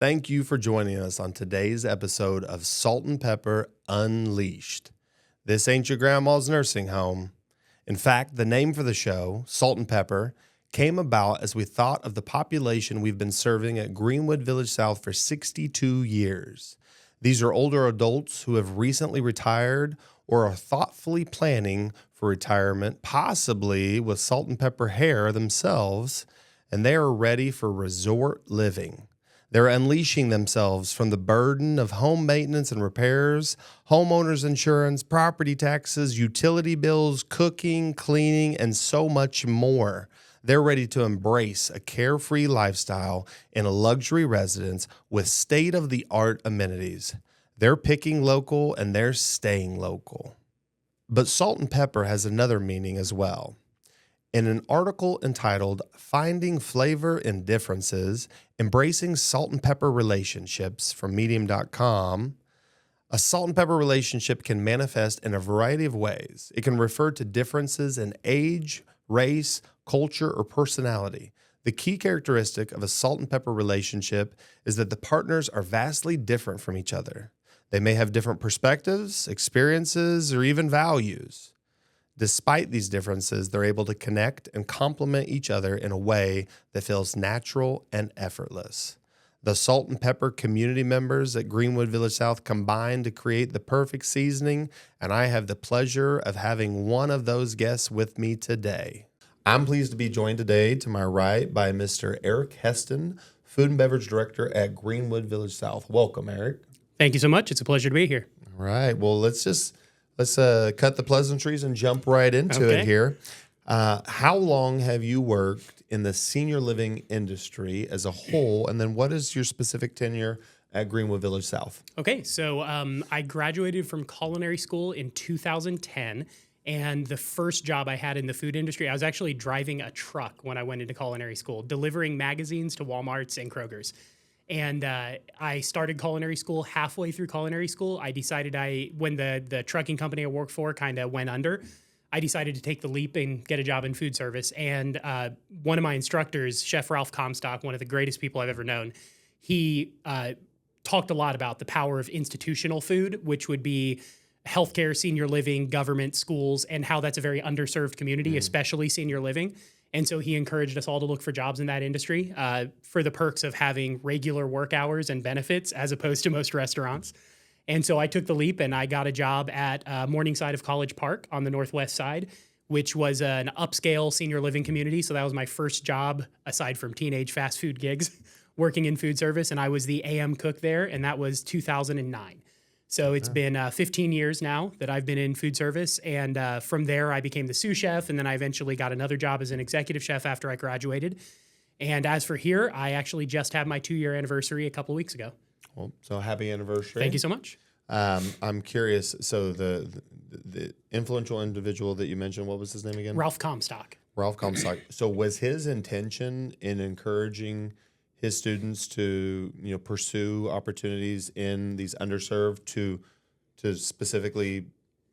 Thank you for joining us on today's episode of Salt and Pepper Unleashed. This ain't your grandma's nursing home. In fact, the name for the show, Salt and Pepper, came about as we thought of the population we've been serving at Greenwood Village South for 62 years. These are older adults who have recently retired or are thoughtfully planning for retirement, possibly with salt and pepper hair themselves, and they are ready for resort living. They're unleashing themselves from the burden of home maintenance and repairs, homeowners insurance, property taxes, utility bills, cooking, cleaning, and so much more. They're ready to embrace a carefree lifestyle in a luxury residence with state-of-the-art amenities. They're picking local and they're staying local. But salt and pepper has another meaning as well. In an article entitled Finding Flavor in Differences, Embracing Salt and Pepper Relationships from Medium.com, a salt and pepper relationship can manifest in a variety of ways. It can refer to differences in age, race, culture, or personality. The key characteristic of a salt and pepper relationship is that the partners are vastly different from each other. They may have different perspectives, experiences, or even values. Despite these differences, they're able to connect and complement each other in a way that feels natural and effortless. The salt and pepper community members at Greenwood Village South combine to create the perfect seasoning, and I have the pleasure of having one of those guests with me today. I'm pleased to be joined today to my right by Mr. Eric Hestand, Food and Beverage Director at Greenwood Village South. Welcome, Eric. Thank you so much. It's a pleasure to be here. All right. Well, let's cut the pleasantries and jump right into it here. How long have you worked in the senior living industry as a whole, and then what is your specific tenure at Greenwood Village South? Okay, so I graduated from culinary school in 2010, and the first job I had in the food industry, I was actually driving a truck when I went into culinary school, delivering magazines to Walmarts and Kroger's. And I started culinary school. Halfway through culinary school, I decided when the trucking company I worked for kind of went under, I decided to take the leap and get a job in food service. And one of my instructors, Chef Ralph Comstock, one of the greatest people I've ever known, he talked a lot about the power of institutional food, which would be healthcare, senior living, government, schools, and how that's a very underserved community, especially senior living. And so he encouraged us all to look for jobs in that industry for the perks of having regular work hours and benefits as opposed to most restaurants. And so I took the leap and I got a job at Morningside of College Park on the northwest side, which was an upscale senior living community. So that was my first job, aside from teenage fast food gigs, working in food service. And I was the AM cook there, and that was 2009. So it's been 15 years now that I've been in food service. And from there, I became the sous chef. And then I eventually got another job as an executive chef after I graduated. And as for here, I actually just had my 2-year anniversary a couple of weeks ago. Well, so happy anniversary. Thank you so much. I'm curious. So the influential individual that you mentioned, what was his name again? Ralph Comstock. Ralph Comstock. So was his intention in encouraging his students to pursue opportunities in these underserved to specifically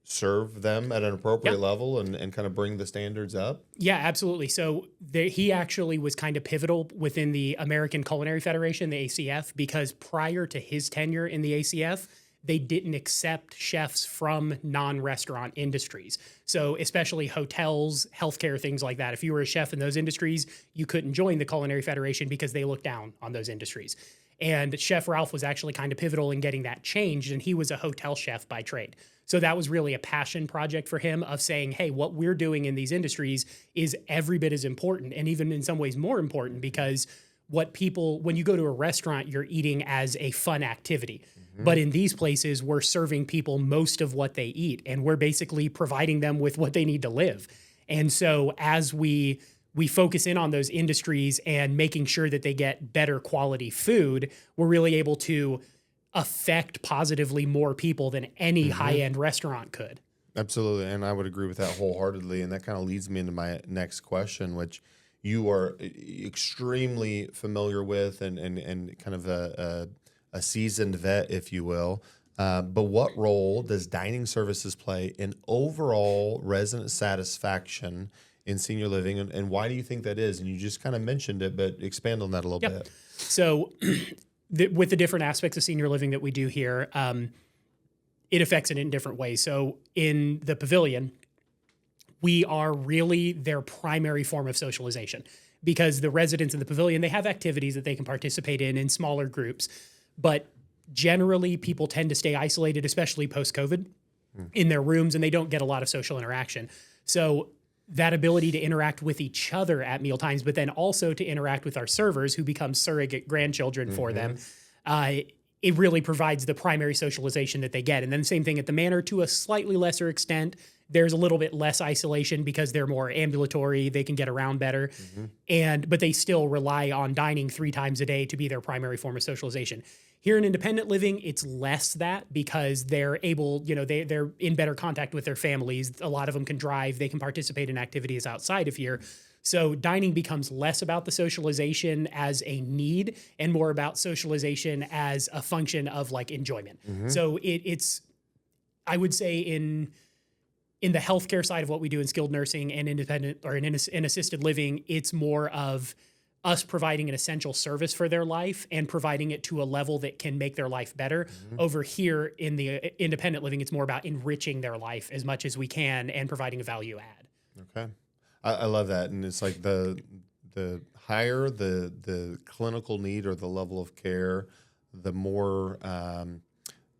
serve them at an appropriate level and kind of bring the standards up? Yeah, absolutely. So he actually was kind of pivotal within the American Culinary Federation, the ACF, because prior to his tenure in the ACF, they didn't accept chefs from non-restaurant industries. So especially hotels, healthcare, things like that. If you were a chef in those industries, you couldn't join the Culinary Federation because they looked down on those industries. And Chef Ralph was actually kind of pivotal in getting that changed, and he was a hotel chef by trade. So that was really a passion project for him of saying, hey, what we're doing in these industries is every bit as important, and even in some ways more important, because when you go to a restaurant, you're eating as a fun activity. But in these places, we're serving people most of what they eat, and we're basically providing them with what they need to live. And so as we focus in on those industries and making sure that they get better quality food, we're really able to affect positively more people than any high-end restaurant could. Absolutely, and I would agree with that wholeheartedly, and that kind of leads me into my next question, which you are extremely familiar with and kind of a seasoned vet, if you will. But what role does dining services play in overall resident satisfaction in senior living, and why do you think that is? And you just kind of mentioned it, but expand on that a little bit. So with the different aspects of senior living that we do here, it affects it in different ways. So in the pavilion, we are really their primary form of socialization because the residents in the pavilion, they have activities that they can participate in smaller groups. But generally, people tend to stay isolated, especially post-COVID, in their rooms, and they don't get a lot of social interaction. So that ability to interact with each other at mealtimes, but then also to interact with our servers who become surrogate grandchildren for them, it really provides the primary socialization that they get. And then the same thing at the manor to a slightly lesser extent. There's a little bit less isolation because they're more ambulatory. They can get around better. But they still rely on dining 3 times a day to be their primary form of socialization. Here in independent living, it's less that because they're able, they're in better contact with their families. A lot of them can drive. They can participate in activities outside of here. So dining becomes less about the socialization as a need and more about socialization as a function of like enjoyment. So it's, I would say in the healthcare side of what we do in skilled nursing and independent or in assisted living, it's more of us providing an essential service for their life and providing it to a level that can make their life better. Over here in the independent living, it's more about enriching their life as much as we can and providing a value add. Okay. I love that. And it's like the higher the clinical need or the level of care, the more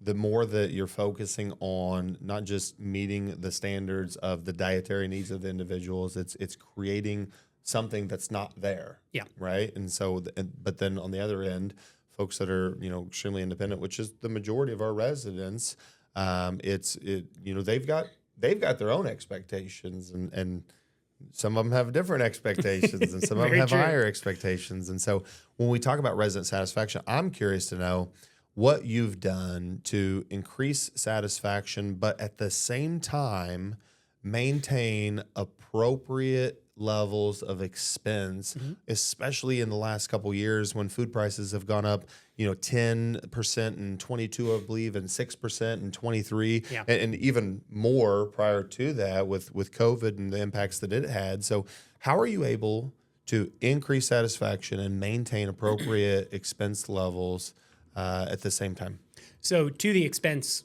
that you're focusing on not just meeting the standards of the dietary needs of the individuals, it's creating something that's not there. Yeah. Right. And so, but then on the other end, folks that are, extremely independent, which is the majority of our residents, they've got their own expectations and some of them have different expectations and some of them have higher expectations. And so when we talk about resident satisfaction, I'm curious to know what you've done to increase satisfaction, but at the same time, maintain appropriate levels of expense, especially in the last couple of years when food prices have gone up, 10% in 22, I believe, and 6% in 23, and even more prior to that with COVID and the impacts that it had. So how are you able to increase satisfaction and maintain appropriate expense levels at the same time? So to the expense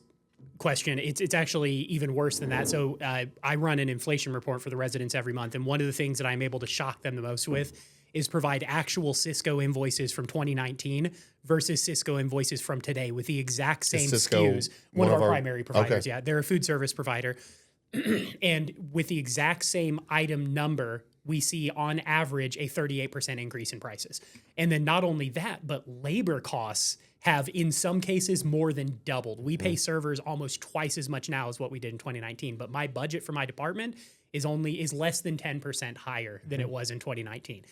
question, it's actually even worse than that. So I run an inflation report for the residents every month, and one of the things that I'm able to shock them the most with is provide actual Cisco invoices from 2019 versus Cisco invoices from today with the exact same SKUs. One of our primary providers, they're a food service provider. And with the exact same item number, we see on average a 38% increase in prices. And then not only that, but labor costs have in some cases more than doubled. We pay servers almost twice as much now as what we did in 2019, but my budget for my department is less than 10% higher than it was in 2019.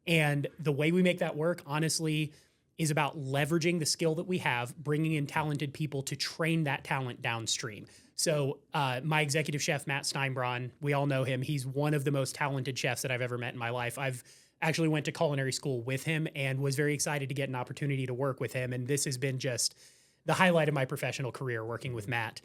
And the way we make that work, honestly, is about leveraging the skill that we have, bringing in talented people to train that talent downstream. So my executive chef, Matt Steinbraun, we all know him. He's one of the most talented chefs that I've ever met in my life. I've actually went to culinary school with him and was very excited to get an opportunity to work with him. And this has been just the highlight of my professional career, working with Matt.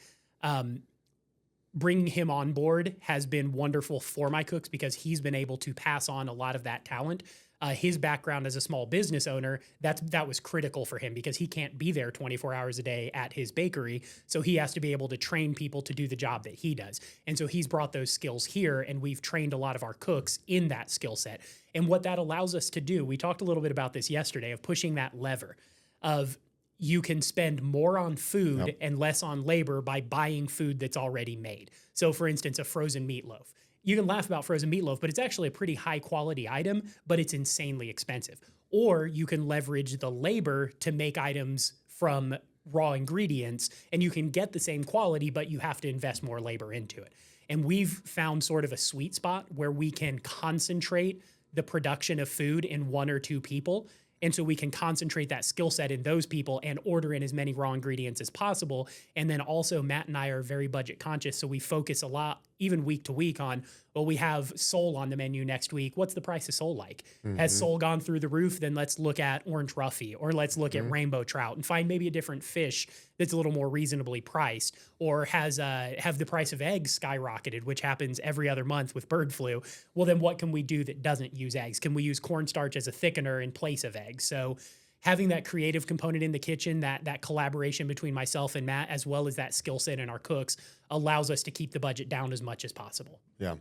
Bringing him on board has been wonderful for my cooks because he's been able to pass on a lot of that talent. His background as a small business owner, that was critical for him because he can't be there 24 hours a day at his bakery. So he has to be able to train people to do the job that he does. And so he's brought those skills here, and we've trained a lot of our cooks in that skill set. And what that allows us to do, we talked a little bit about this yesterday, of pushing that lever of you can spend more on food and less on labor by buying food that's already made. So for instance, a frozen meatloaf. You can laugh about frozen meatloaf, but it's actually a pretty high quality item, but it's insanely expensive. Or you can leverage the labor to make items from raw ingredients, and you can get the same quality, but you have to invest more labor into it. And we've found sort of a sweet spot where we can concentrate the production of food in 1 or 2 people. And so we can concentrate that skill set in those people and order in as many raw ingredients as possible. And then also Matt and I are very budget conscious. So we focus a lot, even week to week, on, well, we have sole on the menu next week. What's the price of sole like? Has sole gone through the roof? Then let's look at orange roughy, or let's look at rainbow trout and find maybe a different fish that's a little more reasonably priced. Or have the price of eggs skyrocketed, which happens every other month with bird flu? Well, then what can we do that doesn't use eggs? Can we use cornstarch as a thickener in place of eggs? So having that creative component in the kitchen, that collaboration between myself and Matt, as well as that skill set in our cooks, allows us to keep the budget down as much as possible. Yeah.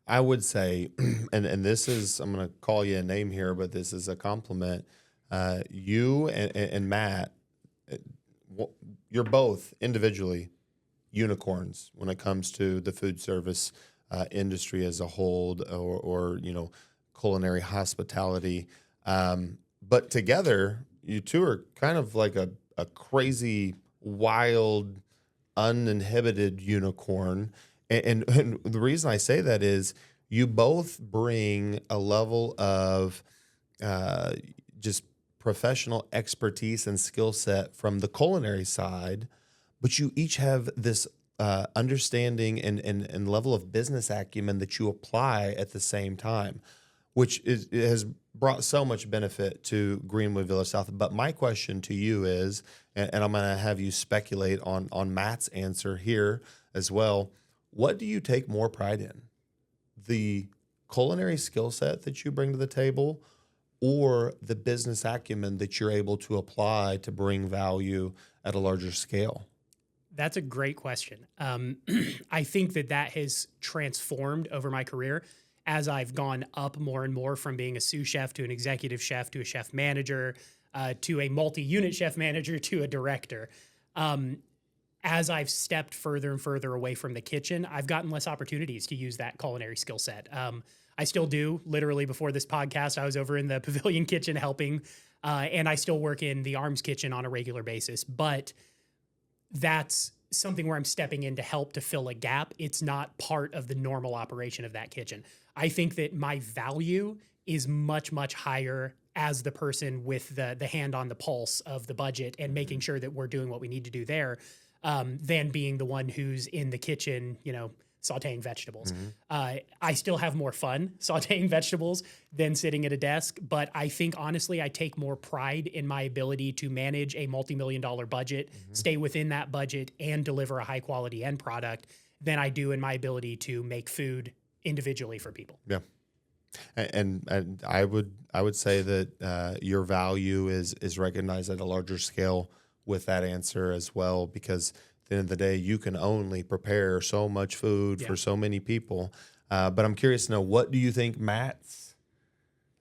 I would say, and this is, I'm going to call you a name here, but this is a compliment. You and Matt, you're both individually unicorns when it comes to the food service industry as a whole, or culinary hospitality. But together, you two are kind of like a crazy, wild, uninhibited unicorn. And the reason I say that is you both bring a level of just professional expertise and skill set from the culinary side, but you each have this understanding and level of business acumen that you apply at the same time, which it has brought so much benefit to Greenwood Village South. But my question to you is, and I'm going to have you speculate on Matt's answer here as well, what do you take more pride in? The culinary skill set that you bring to the table, or the business acumen that you're able to apply to bring value at a larger scale? That's a great question. I think that has transformed over my career as I've gone up more and more from being a sous chef to an executive chef to a chef manager to a multi-unit chef manager to a director. As I've stepped further and further away from the kitchen, I've gotten less opportunities to use that culinary skill set. I still do. Literally before this podcast, I was over in the Pavilion kitchen helping, and I still work in the Arms kitchen on a regular basis. But that's something where I'm stepping in to help to fill a gap. It's not part of the normal operation of that kitchen. I think that my value is much, much higher as the person with the hand on the pulse of the budget and making sure that we're doing what we need to do there, than being the one who's in the kitchen, sauteing vegetables. I still have more fun sauteing vegetables than sitting at a desk, but I think honestly, I take more pride in my ability to manage a multi-million-dollar budget, stay within that budget, and deliver a high-quality end product than I do in my ability to make food individually for people. Yeah. And I would say that your value is recognized at a larger scale with that answer as well, because at the end of the day, you can only prepare so much food for so many people. But I'm curious to know, what do you think Matt's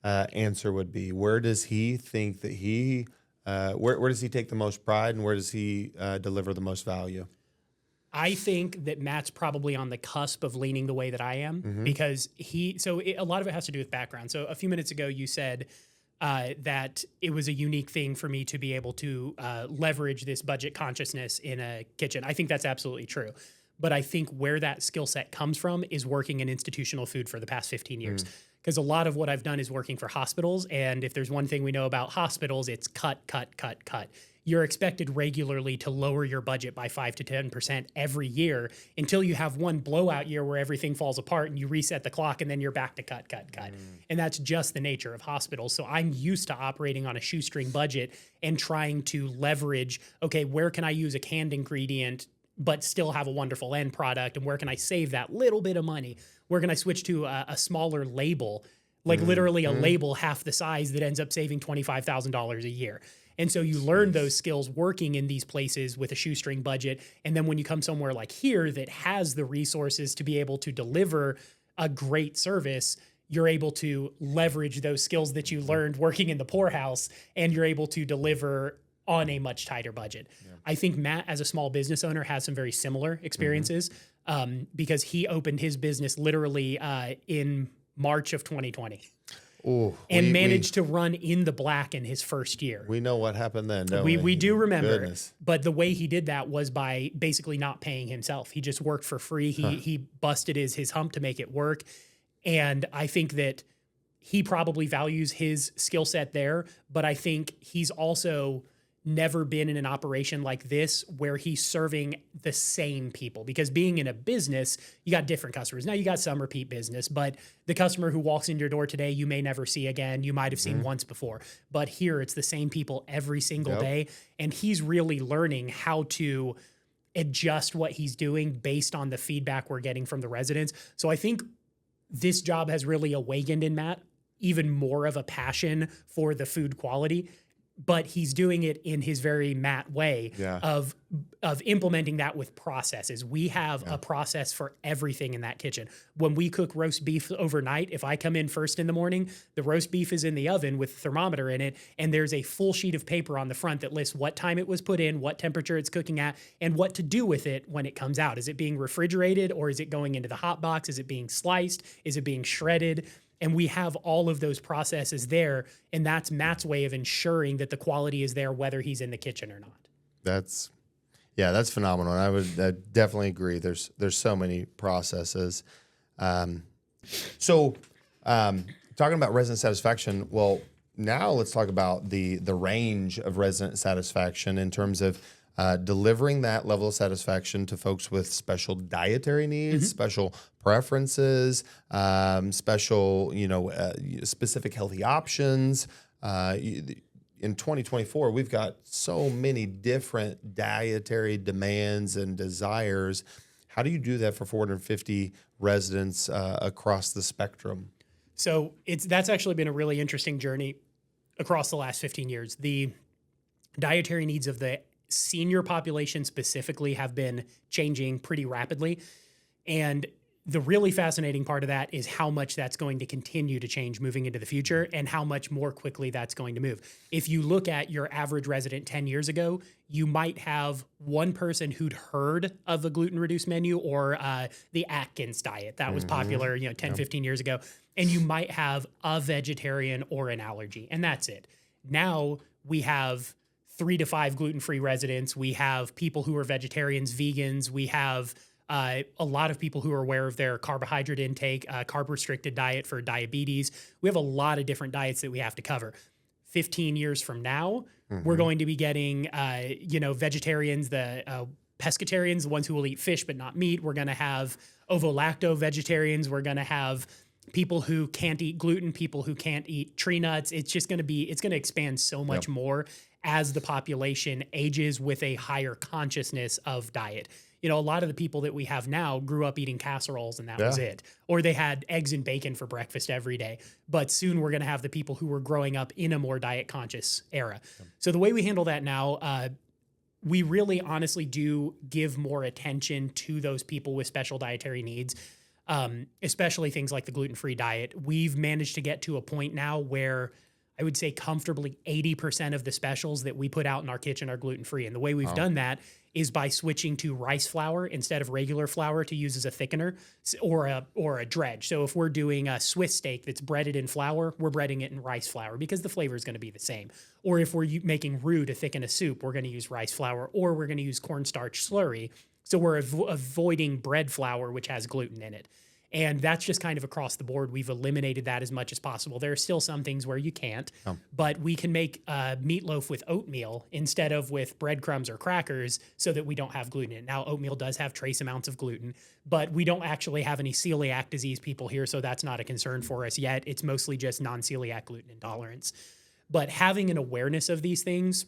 answer would be? Where does he think that where does he take the most pride, and where does he deliver the most value? I think that Matt's probably on the cusp of leaning the way that I am, because a lot of it has to do with background. So a few minutes ago, you said that it was a unique thing for me to be able to leverage this budget consciousness in a kitchen. I think that's absolutely true. But I think where that skill set comes from is working in institutional food for the past 15 years. Because a lot of what I've done is working for hospitals. And if there's one thing we know about hospitals, it's cut, cut, cut, cut. You're expected regularly to lower your budget by 5 to 10% every year until you have one blowout year where everything falls apart and you reset the clock and then you're back to cut, cut, cut. And that's just the nature of hospitals. So I'm used to operating on a shoestring budget and trying to leverage, okay, where can I use a canned ingredient but still have a wonderful end product? And where can I save that little bit of money? Where can I switch to a smaller label, like literally a label half the size that ends up saving $25,000 a year? And so you learn those skills working in these places with a shoestring budget. And then when you come somewhere like here that has the resources to be able to deliver a great service, you're able to leverage those skills that you learned working in the poorhouse, and you're able to deliver on a much tighter budget. Yeah. I think Matt, as a small business owner, has some very similar experiences because he opened his business literally in March of 2020. And managed to run in the black in his first year. We know what happened then, don't we do remember. Goodness. But the way he did that was by basically not paying himself. He just worked for free. He busted his hump to make it work. And I think that he probably values his skill set there, but I think he's also never been in an operation like this where he's serving the same people, because being in a business, you got different customers. Now you got some repeat business, but the customer who walks in your door today, you may never see again. You might've seen once before, but here it's the same people every single day. And he's really learning how to adjust what he's doing based on the feedback we're getting from the residents. So I think this job has really awakened in Matt even more of a passion for the food quality. but he's doing it in his very Matt way Yeah. of implementing that with processes. We have a process for everything in that kitchen. When we cook roast beef overnight, if I come in first in the morning, the roast beef is in the oven with a thermometer in it, and there's a full sheet of paper on the front that lists what time it was put in, what temperature it's cooking at, and what to do with it when it comes out. Is it being refrigerated, or is it going into the hot box? Is it being sliced? Is it being shredded? And we have all of those processes there, and that's Matt's way of ensuring that the quality is there whether he's in the kitchen or not. That's phenomenal. And I definitely agree. There's so many processes. So talking about resident satisfaction, well, now let's talk about the range of resident satisfaction in terms of delivering that level of satisfaction to folks with special dietary needs, special preferences, special, specific healthy options. In 2024, we've got so many different dietary demands and desires. How do you do that for 450 residents across the spectrum? So that's actually been a really interesting journey across the last 15 years. The dietary needs of the senior population specifically have been changing pretty rapidly. And the really fascinating part of that is how much that's going to continue to change moving into the future and how much more quickly that's going to move. If you look at your average resident 10 years ago, you might have one person who'd heard of a gluten-reduced menu or the Atkins diet that was popular 10, 15 years ago. And you might have a vegetarian or an allergy, and that's it. Now we have 3 to 5 gluten-free residents. We have people who are vegetarians, vegans. We have a lot of people who are aware of their carbohydrate intake, carb-restricted diet for diabetes. We have a lot of different diets that we have to cover. 15 years from now, we're going to be getting, vegetarians, the pescatarians, the ones who will eat fish but not meat. We're going to have ovo-lacto vegetarians. We're going to have people who can't eat gluten, people who can't eat tree nuts. It's just going to expand so much more as the population ages with a higher consciousness of diet. A lot of the people that we have now grew up eating casseroles and that was it. Or they had eggs and bacon for breakfast every day. But soon we're going to have the people who were growing up in a more diet conscious era. So the way we handle that now, we really honestly do give more attention to those people with special dietary needs, especially things like the gluten-free diet. We've managed to get to a point now where I would say comfortably 80% of the specials that we put out in our kitchen are gluten-free. And the way we've done that is by switching to rice flour instead of regular flour to use as a thickener or a dredge. So if we're doing a Swiss steak that's breaded in flour, we're breading it in rice flour because the flavor is going to be the same. Or if we're making roux to thicken a soup, we're going to use rice flour, or we're going to use cornstarch slurry. So we're avoiding bread flour, which has gluten in it. And that's just kind of across the board. We've eliminated that as much as possible. There are still some things where you can't, but we can make meatloaf with oatmeal instead of with breadcrumbs or crackers so that we don't have gluten in it. Now, oatmeal does have trace amounts of gluten, but we don't actually have any celiac disease people here, so that's not a concern for us yet. It's mostly just non-celiac gluten intolerance. But having an awareness of these things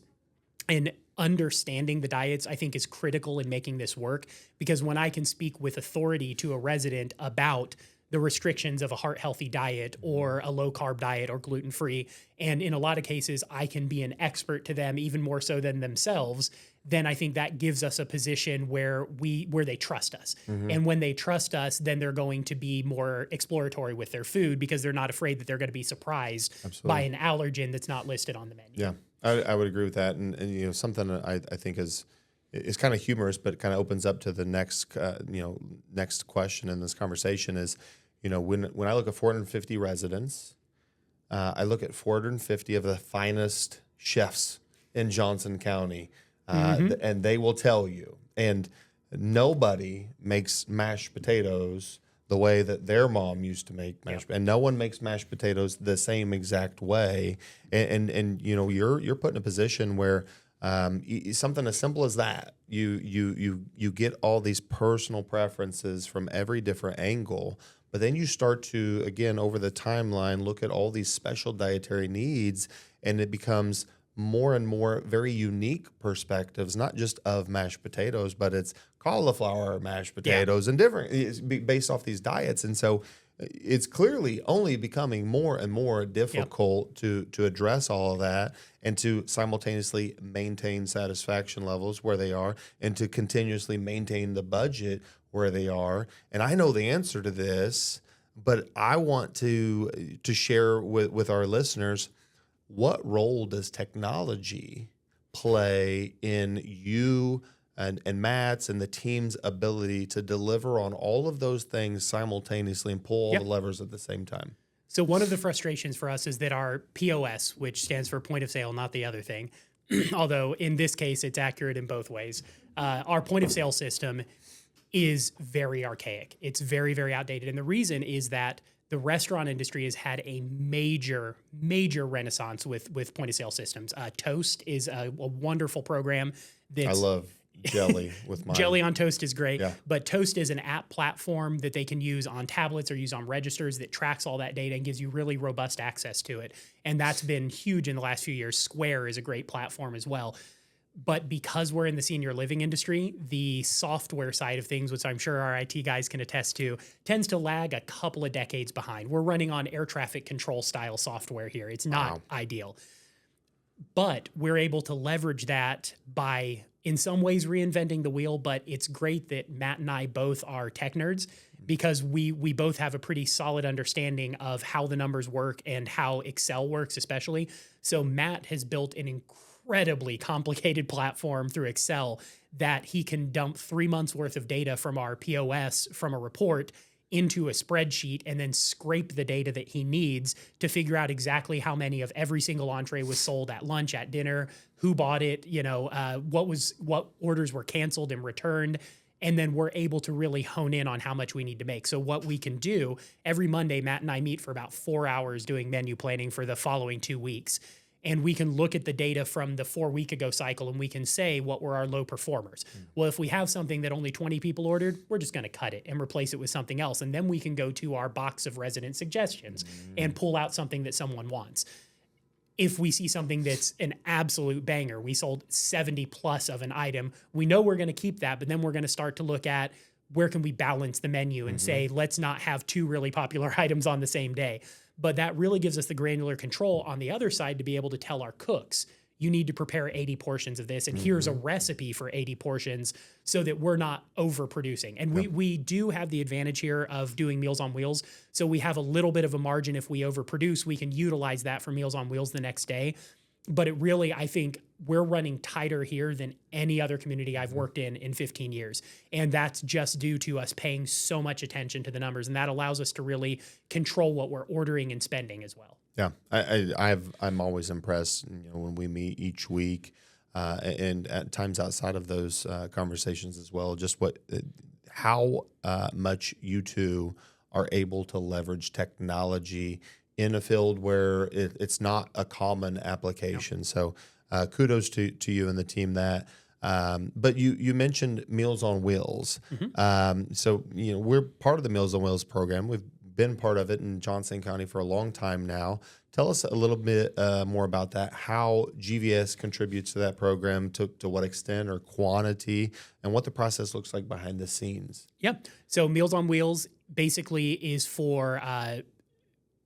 and understanding the diets, I think, is critical in making this work, because when I can speak with authority to a resident about the restrictions of a heart-healthy diet or a low-carb diet or gluten-free, and in a lot of cases, I can be an expert to them even more so than themselves, then I think that gives us a position where they trust us. And when they trust us, then they're going to be more exploratory with their food because they're not afraid that they're going to be surprised by an allergen that's not listed on the menu. Yeah. I would agree with that, and something I think is kind of humorous, but kind of opens up to the next next question in this conversation is, when I look at 450 residents, I look at 450 of the finest chefs in Johnson County, and they will tell you, and nobody makes mashed potatoes the way that their mom used to make mashed, and no one makes mashed potatoes the same exact way. And you're put in a position where something as simple as that, you get all these personal preferences from every different angle, but then you start to, again, over the timeline, look at all these special dietary needs, and it becomes more and more very unique perspectives, not just of mashed potatoes, but it's cauliflower mashed potatoes and different, it's based off these diets. And so it's clearly only becoming more and more difficult to address all of that and to simultaneously maintain satisfaction levels where they are and to continuously maintain the budget where they are. And I know the answer to this, but I want to share with our listeners, what role does technology play in you and Matt's and the team's ability to deliver on all of those things simultaneously and pull all the levers at the same time? So one of the frustrations for us is that our POS, which stands for point of sale, not the other thing, although in this case it's accurate in both ways, our point of sale system is very archaic. It's very, very outdated. And the reason is that the restaurant industry has had a major, major renaissance with point of sale systems. Toast is a wonderful program. I love Jelly with mine. Jelly on Toast is great, but Toast is an app platform that they can use on tablets or use on registers that tracks all that data and gives you really robust access to it. And that's been huge in the last few years. Square is a great platform as well. But because we're in the senior living industry, the software side of things, which I'm sure our IT guys can attest to, tends to lag a couple of decades behind. We're running on air traffic control style software here. It's not ideal. But we're able to leverage that by, in some ways, reinventing the wheel. But it's great that Matt and I both are tech nerds because we both have a pretty solid understanding of how the numbers work and how Excel works, especially. So Matt has built an incredibly complicated platform through Excel that he can dump 3 months worth of data from our POS from a report into a spreadsheet and then scrape the data that he needs to figure out exactly how many of every single entree was sold at lunch, at dinner, who bought it, what orders were canceled and returned. And then we're able to really hone in on how much we need to make. So what we can do, every Monday, Matt and I meet for about 4 hours doing menu planning for the following 2 weeks. And we can look at the data from the 4 week ago cycle and we can say what were our low performers. Well, if we have something that only 20 people ordered, we're just going to cut it and replace it with something else. And then we can go to our box of resident suggestions and pull out something that someone wants. If we see something that's an absolute banger, we sold 70 plus of an item, we know we're going to keep that, but then we're going to start to look at where can we balance the menu and say, let's not have 2 really popular items on the same day. But that really gives us the granular control on the other side to be able to tell our cooks, you need to prepare 80 portions of this, and here's a recipe for 80 portions so that we're not overproducing. And we do have the advantage here of doing Meals on Wheels, so we have a little bit of a margin. If we overproduce, we can utilize that for Meals on Wheels the next day. But it really, I think we're running tighter here than any other community I've worked in 15 years. And that's just due to us paying so much attention to the numbers. And that allows us to really control what we're ordering and spending as well. Yeah, I'm always impressed, when we meet each week and at times outside of those conversations as well, just how much you two are able to leverage technology in a field where it's not a common application. So kudos to you and the team that. But you mentioned Meals on Wheels. So we're part of the Meals on Wheels program. We've been part of it in Johnson County for a long time now. Tell us a little bit more about that, how GVS contributes to that program, to what extent or quantity, and what the process looks like behind the scenes. Yep. So Meals on Wheels basically is for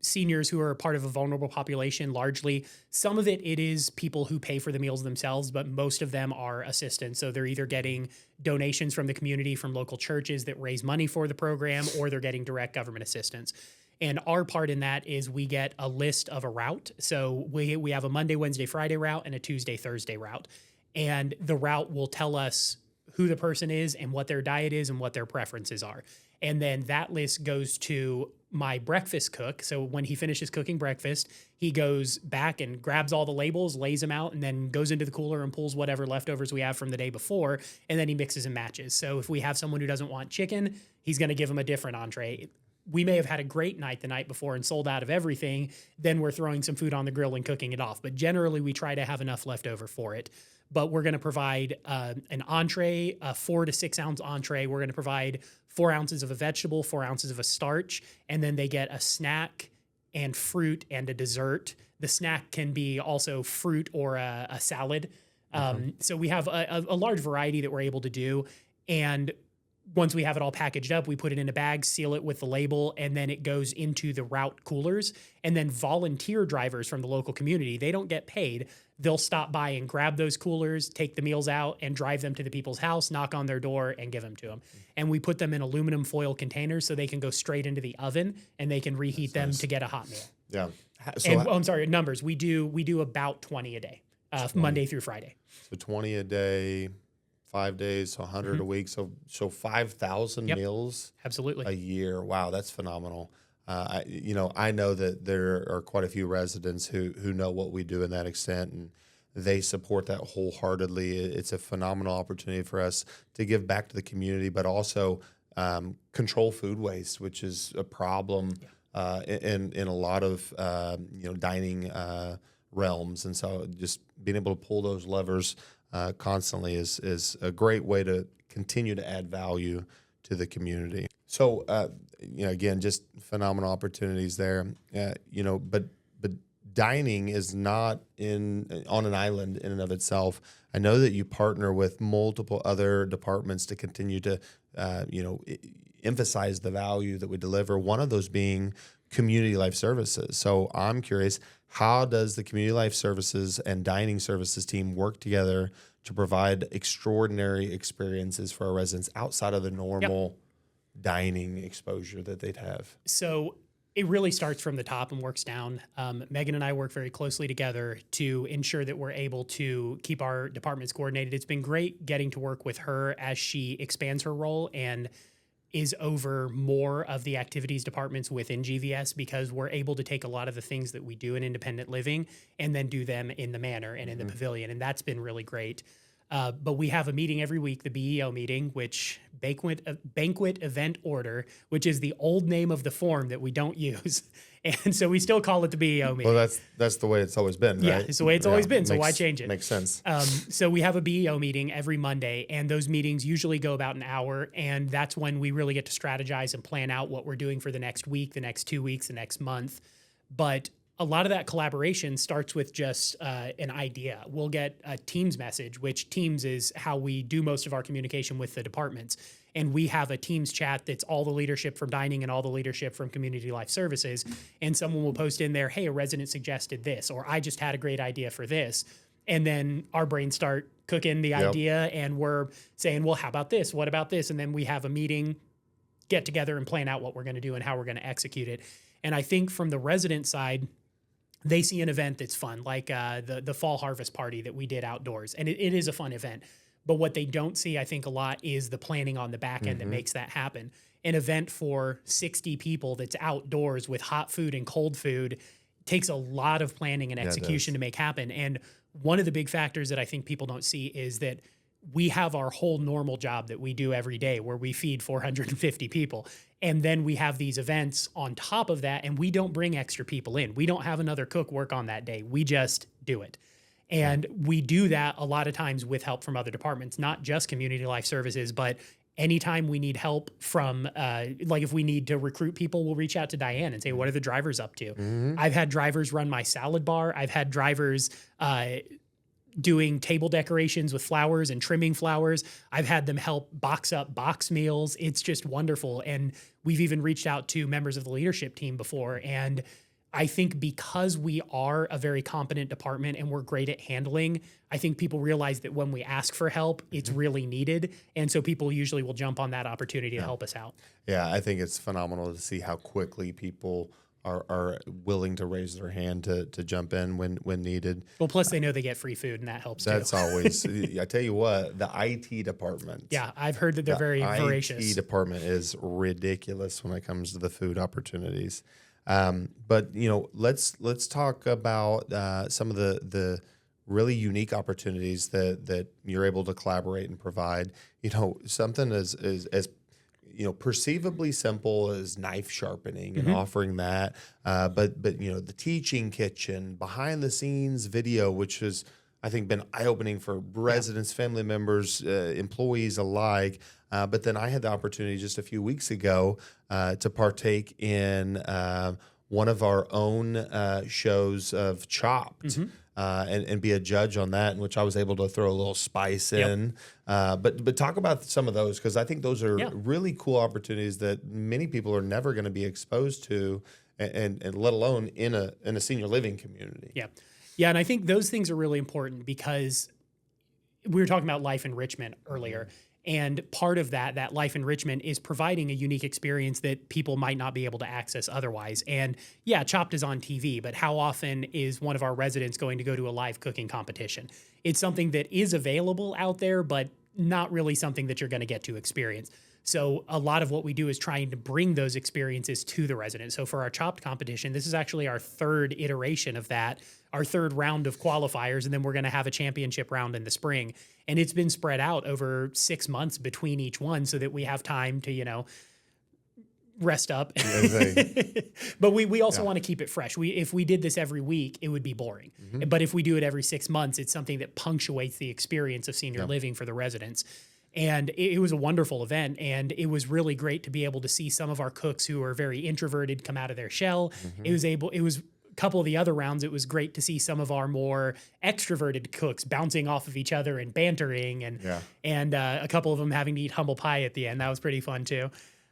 seniors who are part of a vulnerable population, largely. Some of it is people who pay for the meals themselves, but most of them are assistants. So they're either getting donations from the community, from local churches that raise money for the program, or they're getting direct government assistance. And our part in that is we get a list of a route. So we have a Monday, Wednesday, Friday route and a Tuesday, Thursday route. And the route will tell us who the person is and what their diet is and what their preferences are. And then that list goes to my breakfast cook. So when he finishes cooking breakfast, he goes back and grabs all the labels, lays them out, and then goes into the cooler and pulls whatever leftovers we have from the day before, and then he mixes and matches. So if we have someone who doesn't want chicken, he's going to give them a different entree. We may have had a great night the night before and sold out of everything. Then we're throwing some food on the grill and cooking it off. But generally, we try to have enough left over for it. But we're going to provide an entree, a 4 to 6 ounce entree. We're going to provide 4 ounces of a vegetable, 4 ounces of a starch, and then they get a snack and fruit and a dessert. The snack can be also fruit or a salad. So we have a large variety that we're able to do. And once we have it all packaged up, we put it in a bag, seal it with the label, and then it goes into the route coolers. And then volunteer drivers from the local community, they don't get paid. They'll stop by and grab those coolers, take the meals out, and drive them to the people's house, knock on their door, and give them to them. And we put them in aluminum foil containers so they can go straight into the oven and they can reheat them to get a hot meal. Yeah. And I'm sorry, numbers. We do about 20 a day, Monday through Friday. So 20 a day, 5 days, so 100 a week. So 5,000 meals Absolutely. a year. Wow, that's phenomenal. I know that there are quite a few residents who know what we do in that extent, and they support that wholeheartedly. It's a phenomenal opportunity for us to give back to the community, but also control food waste, which is a problem in a lot of dining realms. And so just being able to pull those levers constantly is a great way to continue to add value to the community. So, again, just phenomenal opportunities there. But dining is not on an island in and of itself. I know that you partner with multiple other departments to continue to, emphasize the value that we deliver. One of those being community life services. So I'm curious, how does the community life services and dining services team work together to provide extraordinary experiences for our residents outside of the normal dining exposure that they'd have? So it really starts from the top and works down. Megan and I work very closely together to ensure that we're able to keep our departments coordinated. It's been great getting to work with her as she expands her role and is over more of the activities departments within GVS, because we're able to take a lot of the things that we do in independent living and then do them in the manor and in the pavilion. And that's been really great. But we have a meeting every week, the BEO meeting, which banquet event order, which is the old name of the form that we don't use. And so we still call it the BEO meeting. Well, that's the way it's always been, right? Yeah, it's the way it's always been. So why change it? Makes sense. So we have a BEO meeting every Monday, and those meetings usually go about an hour. And that's when we really get to strategize and plan out what we're doing for the next week, the next 2 weeks, the next month. But a lot of that collaboration starts with just an idea. We'll get a Teams message, which Teams is how we do most of our communication with the departments. And we have a Teams chat that's all the leadership from dining and all the leadership from community life services. And someone will post in there, hey, a resident suggested this, or I just had a great idea for this. And then our brains start cooking the idea, and we're saying, well, how about this? What about this? And then we have a meeting, get together and plan out what we're going to do and how we're going to execute it. And I think from the resident side, they see an event that's fun, like the fall harvest party that we did outdoors. And it is a fun event. But what they don't see, I think, a lot is the planning on the back end that makes that happen. An event for 60 people that's outdoors with hot food and cold food takes a lot of planning and execution to make happen. And one of the big factors that I think people don't see is that we have our whole normal job that we do every day where we feed 450 people. And then we have these events on top of that, and we don't bring extra people in. We don't have another cook work on that day. We just do it. And we do that a lot of times with help from other departments, not just community life services, but anytime we need help from, like if we need to recruit people, we'll reach out to Diane and say, what are the drivers up to? I've had drivers run my salad bar. I've had drivers doing table decorations with flowers and trimming flowers. I've had them help box up box meals. It's just wonderful. And we've even reached out to members of the leadership team before. And I think because we are a very competent department and we're great at handling, I think people realize that when we ask for help, it's really needed. And so people usually will jump on that opportunity to help us out. Yeah, I think it's phenomenal to see how quickly people are willing to raise their hand to jump in when needed. Well, plus they know they get free food, and that helps That's too. always, I tell you what, the IT department. Yeah, I've heard that they're very voracious. The IT department is ridiculous when it comes to the food opportunities. But let's talk about some of the really unique opportunities that you're able to collaborate and provide. Something as perceivably simple as knife sharpening and offering that, but the teaching kitchen, behind the scenes video, which has I think been eye opening for residents, family members, employees alike. But then I had the opportunity just a few weeks ago to partake in one of our own shows of Chopped. and be a judge on that, in which I was able to throw a little spice in. But talk about some of those, because I think those are really cool opportunities that many people are never going to be exposed to, and let alone in a senior living community. Yeah, and I think those things are really important because we were talking about life enrichment earlier. And part of that life enrichment is providing a unique experience that people might not be able to access otherwise. And yeah, Chopped is on TV, but how often is one of our residents going to go to a live cooking competition? It's something that is available out there, but not really something that you're going to get to experience. So a lot of what we do is trying to bring those experiences to the residents. So for our Chopped competition, this is actually our third iteration of that, our third round of qualifiers, and then we're going to have a championship round in the spring. And it's been spread out over 6 months between each one so that we have time to, rest up. But we also want to keep it fresh. If we did this every week, it would be boring. But if we do it every 6 months, it's something that punctuates the experience of senior living for the residents. And it was a wonderful event, and it was really great to be able to see some of our cooks who are very introverted come out of their shell. It was a couple of the other rounds, it was great to see some of our more extroverted cooks bouncing off of each other and bantering, and a couple of them having to eat humble pie at the end. That was pretty fun too.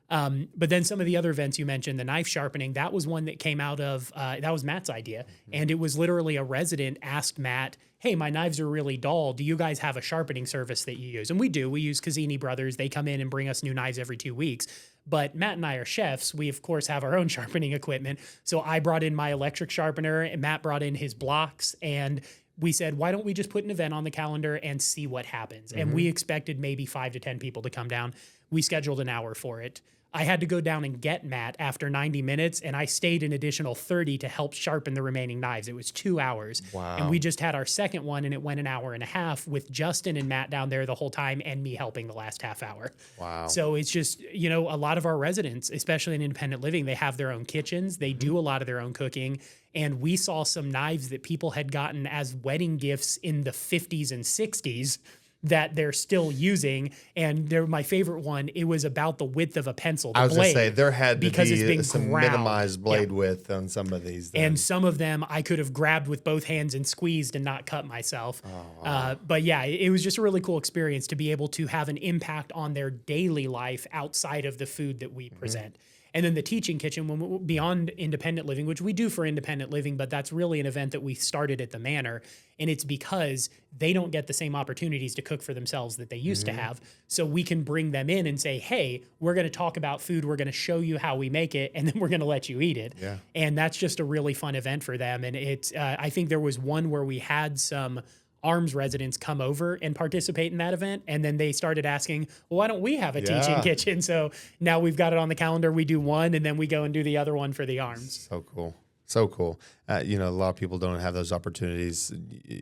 But then some of the other events you mentioned, the knife sharpening, that was one that came out of, that was Matt's idea. And it was literally a resident asked Matt, hey, my knives are really dull. Do you guys have a sharpening service that you use? And we do. We use Cazzini Brothers. They come in and bring us new knives every 2 weeks. But Matt and I are chefs. We, of course, have our own sharpening equipment. So I brought in my electric sharpener, and Matt brought in his blocks. And we said, why don't we just put an event on the calendar and see what happens? And we expected maybe 5 to 10 people to come down. We scheduled an hour for it. I had to go down and get Matt after 90 minutes, and I stayed an additional 30 to help sharpen the remaining knives. It was 2 hours. Wow. And we just had our second one, and it went an hour and a half with Justin and Matt down there the whole time and me helping the last half hour. Wow. So it's just, a lot of our residents, especially in independent living, they have their own kitchens. They do a lot of their own cooking. And we saw some knives that people had gotten as wedding gifts in the 50s and 60s that they're still using. And they're my favorite one. It was about the width of a pencil. I was going to say, there had to because it's be been some ground. minimized blade width on some of these. Then. And some of them I could have grabbed with both hands and squeezed and not cut myself. Oh, wow. But yeah, it was just a really cool experience to be able to have an impact on their daily life outside of the food that we present. And then the teaching kitchen, when beyond independent living, which we do for independent living, but that's really an event that we started at the Manor. And it's because they don't get the same opportunities to cook for themselves that they used to have. So we can bring them in and say, hey, we're going to talk about food. We're going to show you how we make it, and then we're going to let you eat it. Yeah. And that's just a really fun event for them. And it's, I think there was one where we had some ARMS residents come over and participate in that event. And then they started asking, well, why don't we have a teaching kitchen? So now we've got it on the calendar. We do one, and then we go and do the other one for the ARMS. So cool. So cool. A lot of people don't have those opportunities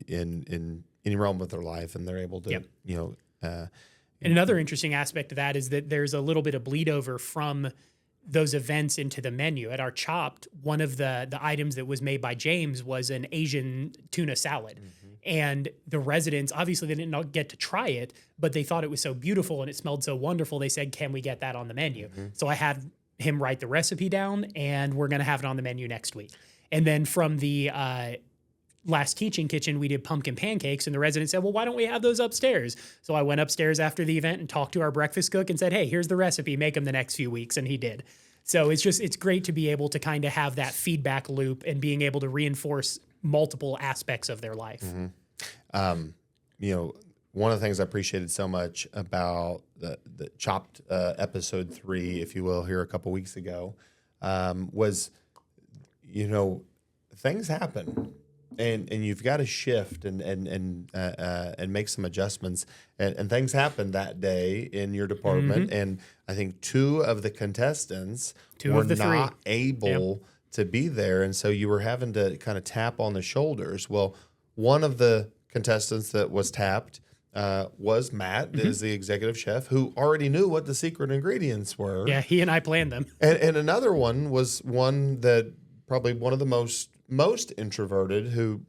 in any realm of their life, and they're able to, and another interesting aspect of that is that there's a little bit of bleed over from those events into the menu. At our Chopped, one of the items that was made by James was an Asian tuna salad. And the residents, obviously they didn't get to try it, but they thought it was so beautiful and it smelled so wonderful. They said, can we get that on the menu? So I had him write the recipe down, and we're going to have it on the menu next week. And then from the last teaching kitchen, we did pumpkin pancakes, and the resident said, well, why don't we have those upstairs? So I went upstairs after the event and talked to our breakfast cook and said, hey, here's the recipe, make them the next few weeks. And he did. So it's great to be able to kind of have that feedback loop and being able to reinforce multiple aspects of their life. One of the things I appreciated so much about the Chopped episode 3, if you will, here a couple weeks ago, was, things happen, and you've got to shift and make some adjustments, and things happened that day in your department, and I think 2 of the contestants were not able to be there, and so you were having to kind of tap on the shoulders. Well, one of the contestants that was tapped was Matt, is the executive chef, who already knew what the secret ingredients were. Yeah, he and I planned them. And another one was one that probably one of the most introverted, who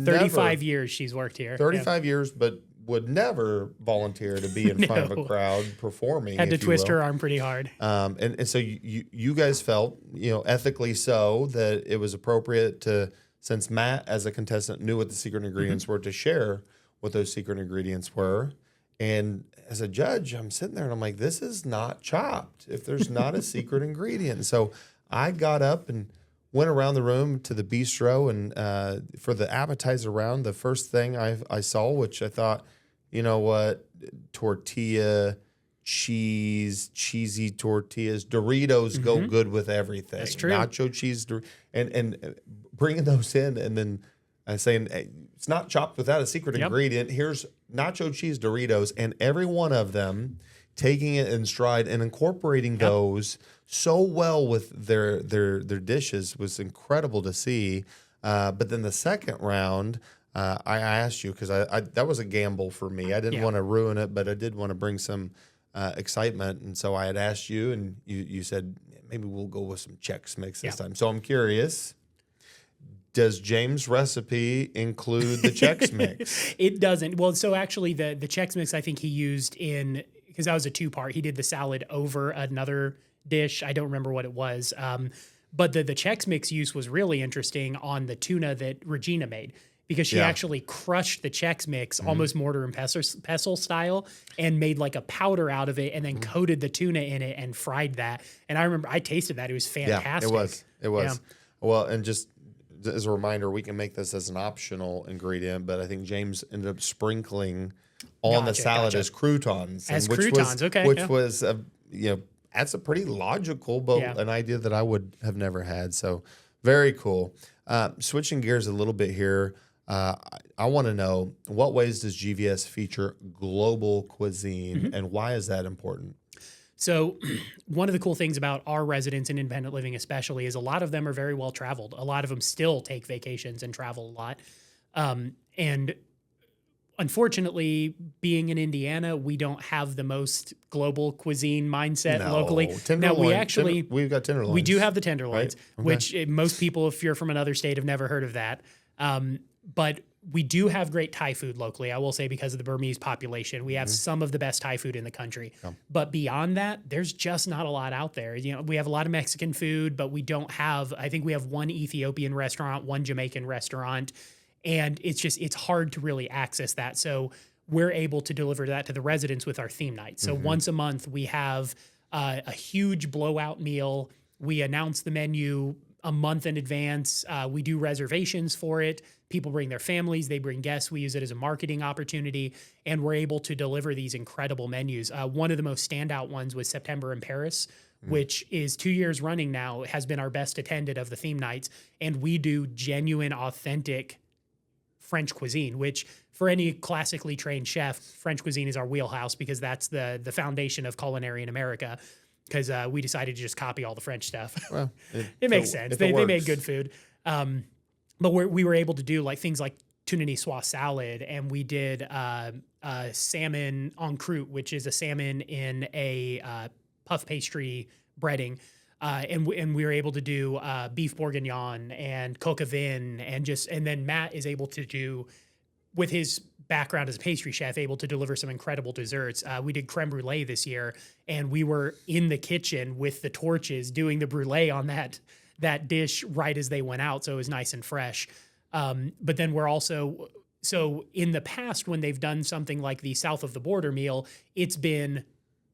35 years she's worked here. 35 years, but would never volunteer to be in front of a crowd performing. Had to twist her arm pretty hard. And so you guys felt, ethically so, that it was appropriate to since Matt, as a contestant, knew what the secret ingredients were, to share what those secret ingredients were. And as a judge, I'm sitting there and I'm like, this is not chopped if there's not a secret ingredient. So I got up and went around the room to the bistro, and for the appetizer round, the first thing I saw, which I thought, you know what, tortilla, cheese, cheesy tortillas, Doritos go good with everything. That's true. Nacho cheese, and bringing those in, and then saying, hey, it's not chopped without a secret ingredient. Here's nacho cheese Doritos, and every one of them taking it in stride and incorporating those so well with their dishes was incredible to see. But then the second round, I asked you, because I that was a gamble for me. I didn't want to ruin it, but I did want to bring some excitement. And so I had asked you, and you said, maybe we'll go with some Chex Mix this time. So I'm curious, does James' recipe include the Chex Mix? It doesn't. Well, so actually the Chex Mix, I think he used because that was a 2-part. He did the salad over another dish. I don't remember what it was. But the Chex Mix use was really interesting on the tuna that Regina made, because she actually crushed the Chex Mix almost mortar and pestle style and made like a powder out of it, and then coated the tuna in it and fried that. And I remember I tasted that. It was fantastic. Yeah, it was. Yeah. Well, and just as a reminder, we can make this as an optional ingredient, but I think James ended up sprinkling on the salad as croutons. Which was that's a pretty logical, but an idea that I would have never had. So very cool. Switching gears a little bit here, I want to know, what ways does GVS feature global cuisine, and why is that important? So one of the cool things about our residents in independent living especially is a lot of them are very well traveled. A lot of them still take vacations and travel a lot. And unfortunately, being in Indiana, we don't have the most global cuisin mindset locally. Now we've got tenderloins. We do have the tenderloins, right? Which most people, if you're from another state, have never heard of that. But we do have great Thai food locally, I will say, because of the Burmese population. We have some of the best Thai food in the country. Yeah. But beyond that, there's just not a lot out there. You know, we have a lot of Mexican food, but we don't have, I think we have one Ethiopian restaurant, one Jamaican restaurant, and it's hard to really access that. So we're able to deliver that to the residents with our theme night. So once a month, we have a huge blowout meal. We announce the menu a month in advance. We do reservations for it. People bring their families, they bring guests. We use it as a marketing opportunity, and we're able to deliver these incredible menus. One of the most standout ones was September in Paris, which is 2 years running now, has been our best attended of the theme nights. And we do genuine, authentic French cuisine, which for any classically trained chef, French cuisine is our wheelhouse, because that's the foundation of culinary in America. Because we decided to just copy all the French stuff. Well, it makes sense. They made good food. But we were able to do like things like tuna niçoise salad, and we did salmon en croûte, which is a salmon in a puff pastry breading. And we were able to do beef bourguignon and coq au vin, and then Matt is able to do, with his background as a pastry chef, able to deliver some incredible desserts. We did creme brulee this year, and we were in the kitchen with the torches doing the brulee on that dish right as they went out, so it was nice and fresh. But then we're also, so in the past, when they've done something like the south of the border meal, it's been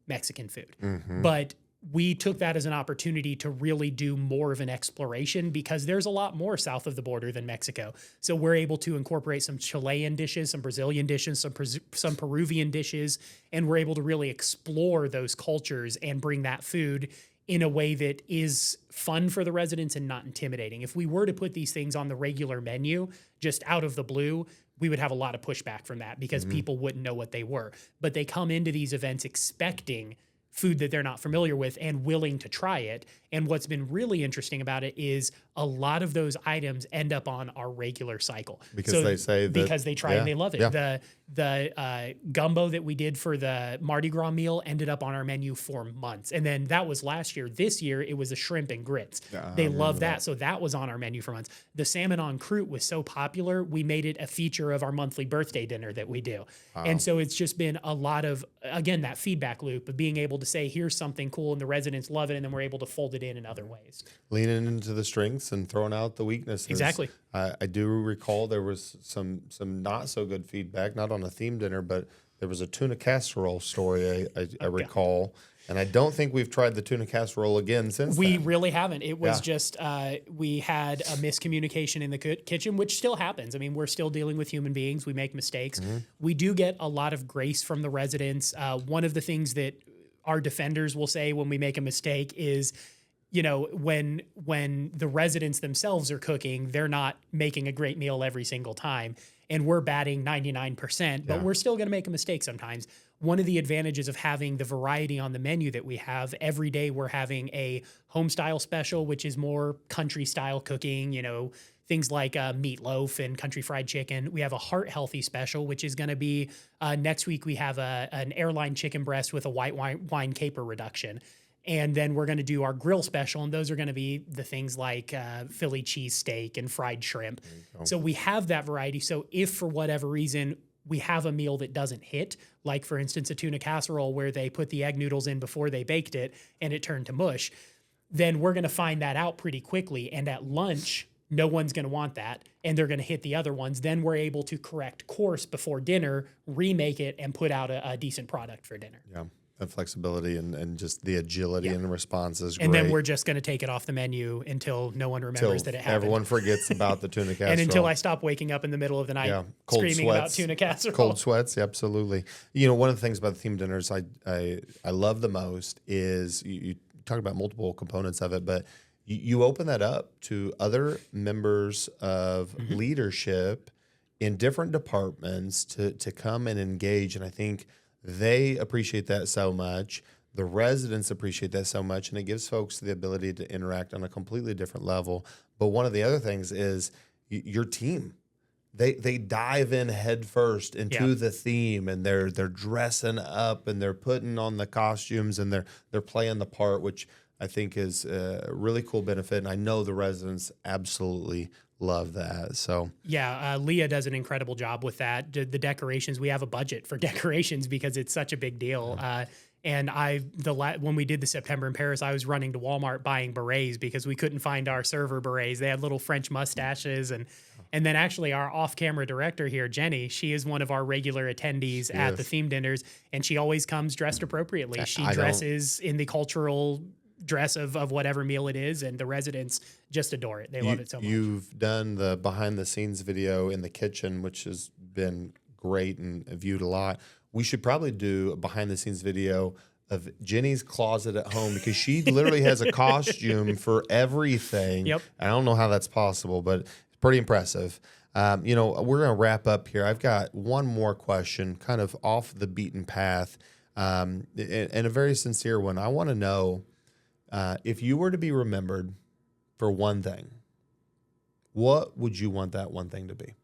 Mexican food. But we took that as an opportunity to really do more of an exploration, because there's a lot more south of the border than Mexico. So we're able to incorporate some Chilean dishes, some Brazilian dishes, some Peruvian dishes, and we're able to really explore those cultures and bring that food in a way that is fun for the residents and not intimidating. If we were to put these things on the regular menu, just out of the blue, we would have a lot of pushback from that, because people wouldn't know what they were. But they come into these events expecting food that they're not familiar with and willing to try it. And what's been really interesting about it is a lot of those items end up on our regular cycle. Because they say that, because they try and they love it. Yeah. The gumbo that we did for the Mardi Gras meal ended up on our menu for months. And then that was last year. This year, it was the shrimp and grits. They love that. So that was on our menu for months. The salmon en croûte was so popular, we made it a feature of our monthly birthday dinner that we do. And so it's just been a lot of again, that feedback loop of being able to say, here's something cool, and the residents love it, and then we're able to fold it in other ways. Leaning into the strengths and throwing out the weaknesses. Exactly. I do recall there was some not so good feedback, not on a theme dinner, but there was a tuna casserole story I recall. And I don't think we've tried the tuna casserole again since We then. really haven't. It was just we had a miscommunication in the kitchen, which still happens. I mean, we're still dealing with human beings. We make mistakes. We do get a lot of grace from the residents. One of the things that our defenders will say when we make a mistake is, you know, when the residents themselves are cooking, they're not making a great meal every single time. And we're batting 99%, but we're still going to make a mistake sometimes. One of the advantages of having the variety on the menu that we have, every day we're having a home style special, which is more country style cooking, you know, things like meatloaf and country fried chicken. We have a heart healthy special, which is going to be next week. We have an airline chicken breast with a white wine caper reduction. And then we're going to do our grill special, and those are going to be the things like Philly cheesesteak and fried shrimp. So we have that variety. So if for whatever reason we have a meal that doesn't hit, like for instance a tuna casserole where they put the egg noodles in before they baked it and it turned to mush, then we're going to find that out pretty quickly. And at lunch, no one's going to want that, and they're going to hit the other ones. Then we're able to correct course before dinner, remake it, and put out a decent product for dinner. Yeah. The flexibility and just the agility and response is great. And then we're just going to take it off the menu until no one remembers that it happened. Everyone forgets about the tuna casserole. And until I stop waking up in the middle of the night screaming about tuna casserole. Cold sweats, absolutely. You know, one of the things about the theme dinners I love the most is you talk about multiple components of it, but you open that up to other members of leadership in different departments to come and engage. And I think they appreciate that so much. The residents appreciate that so much, and it gives folks the ability to interact on a completely different level. But one of the other things is your team. They dive in head first into the theme, and they're dressing up and they're putting on the costumes and they're playing the part, which I think is a really cool benefit. And I know the residents absolutely love that. So Leah does an incredible job with that. The decorations, we have a budget for decorations because it's such a big deal. And when we did the September in Paris, I was running to Walmart buying berets because we couldn't find our server berets. They had little French mustaches, and then actually our off-camera director here, Jenny, she is one of our regular attendees at the theme dinners, and she always comes dressed appropriately. She dresses in the cultural dress of whatever meal it is, and the residents just adore it. They love it so much. You've done the behind the scenes video in the kitchen, which has been great and viewed a lot. We should probably do a behind the scenes video of Jenny's closet at home because she literally has a costume for everything. Yep. I don't know how that's possible, but it's pretty impressive. You know, we're going to wrap up here. I've got one more question, kind of off the beaten path, and a very sincere one. I want to know, if you were to be remembered for one thing, what would you want that one thing to be?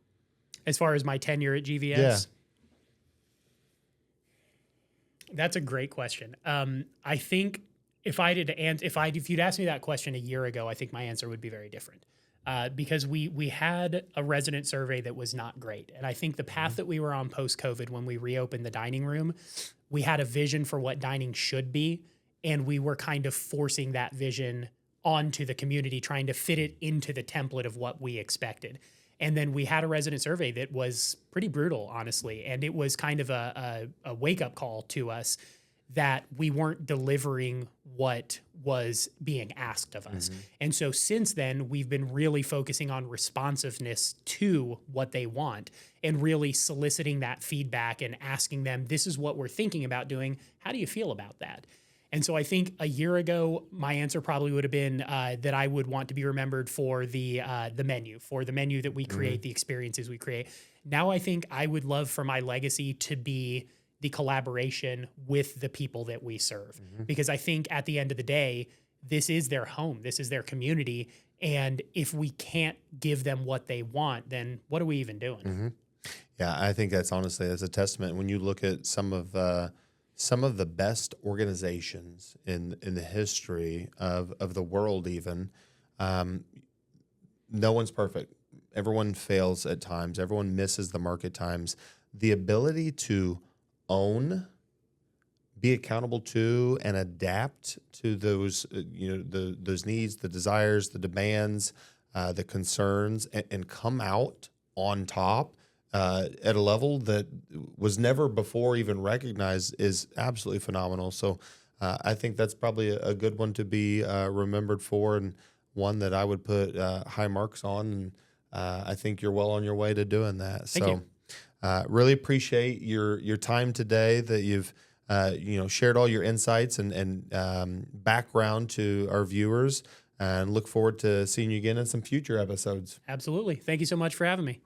As far as my tenure at GVS? Yeah. That's a great question. I think if you'd asked me that question a year ago, I think my answer would be very different. Because we had a resident survey that was not great. And I think the path that we were on post-COVID when we reopened the dining room, we had a vision for what dining should be, and we were kind of forcing that vision onto the community, trying to fit it into the template of what we expected. And then we had a resident survey that was pretty brutal, honestly. And it was kind of a wake-up call to us that we weren't delivering what was being asked of us. And so since then, we've been really focusing on responsiveness to what they want and really soliciting that feedback and asking them, this is what we're thinking about doing. How do you feel about that? And so I think a year ago, my answer probably would have been that I would want to be remembered for the menu that we create, the experiences we create. Now I think I would love for my legacy to be the collaboration with the people that we serve. Because I think at the end of the day, this is their home, this is their community. And if we can't give them what they want, then what are we even doing? Yeah, I think that's a testament. When you look at some of the best organizations in the history of the world, even, no one's perfect. Everyone fails at times. Everyone misses the mark at times. The ability to own be accountable to and adapt to those, those needs, the desires, the demands, the concerns, and come out on top at a level that was never before even recognized is absolutely phenomenal. So I think that's probably a good one to be remembered for, and one that I would put high marks on. And I think you're well on your way to doing that. Thank you. Really appreciate your time today, that you've shared all your insights and background to our viewers, and look forward to seeing you again in some future episodes. Absolutely. Thank you so much for having me.